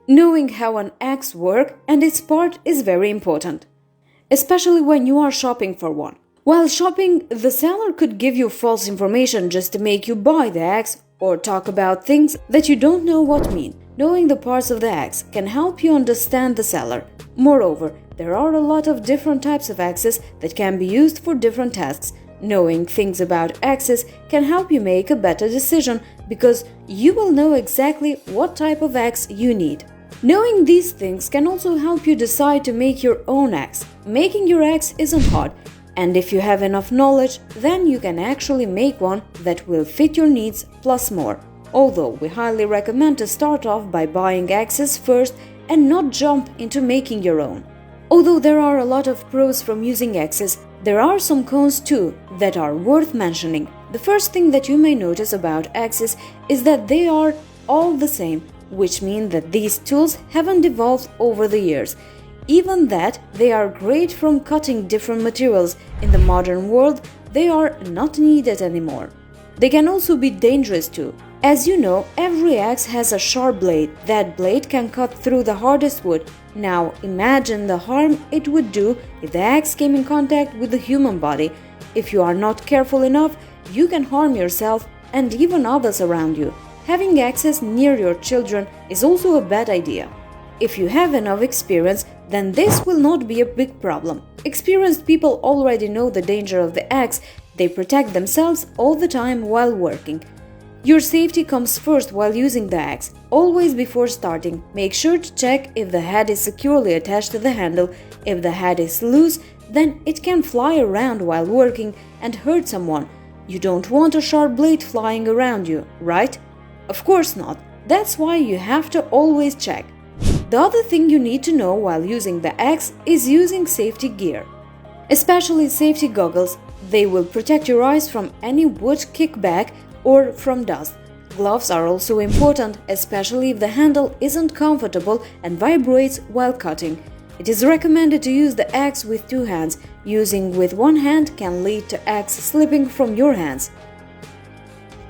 Knowing how an axe works and its part is very important, especially when you are shopping for one. While shopping, the seller could give you false information just to make you buy the axe or talk about things that you don't know what mean. Knowing the parts of the axe can help you understand the seller. Moreover, there are a lot of different types of axes that can be used for different tasks. Knowing things about axes can help you make a better decision because you will know exactly what type of axe you need. Knowing these things can also help you decide to make your own axe. Making your axe isn't hard, and if you have enough knowledge, then you can actually make one that will fit your needs plus more. Although we highly recommend to start off by buying axes first and not jump into making your own. Although there are a lot of pros from using axes, there are some cons too that are worth mentioning. The first thing that you may notice about axes is that they are all the same, which means that these tools haven't evolved over the years. Even that they are great from cutting different materials, in the modern world they are not needed anymore. They can also be dangerous too. As you know, every axe has a sharp blade. That blade can cut through the hardest wood. Now imagine the harm it would do if the axe came in contact with the human body. If you are not careful enough, you can harm yourself and even others around you. Having axes near your children is also a bad idea. If you have enough experience, then this will not be a big problem. Experienced people already know the danger of the axe. They protect themselves all the time while working. Your safety comes first while using the axe. Always before starting, make sure to check if the head is securely attached to the handle. If the head is loose, then it can fly around while working and hurt someone. You don't want a sharp blade flying around you, right? Of course not. That's why you have to always check. The other thing you need to know while using the axe is using safety gear. Especially safety goggles. They will protect your eyes from any wood kickback or from dust. Gloves are also important, especially if the handle isn't comfortable and vibrates while cutting. It is recommended to use the axe with two hands. Using with one hand can lead to axe slipping from your hands.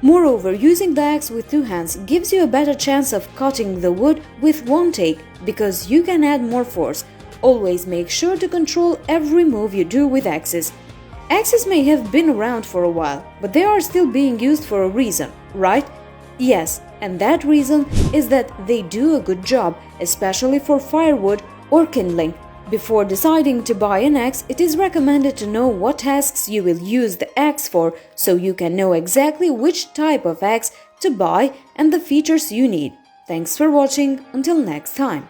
Moreover, using the axe with two hands gives you a better chance of cutting the wood with one take because you can add more force. Always make sure to control every move you do with axes. Axes may have been around for a while, but they are still being used for a reason, right? Yes, and that reason is that they do a good job, especially for firewood or kindling. Before deciding to buy an axe, it is recommended to know what tasks you will use the axe for so you can know exactly which type of axe to buy and the features you need. Thanks for watching. Until next time.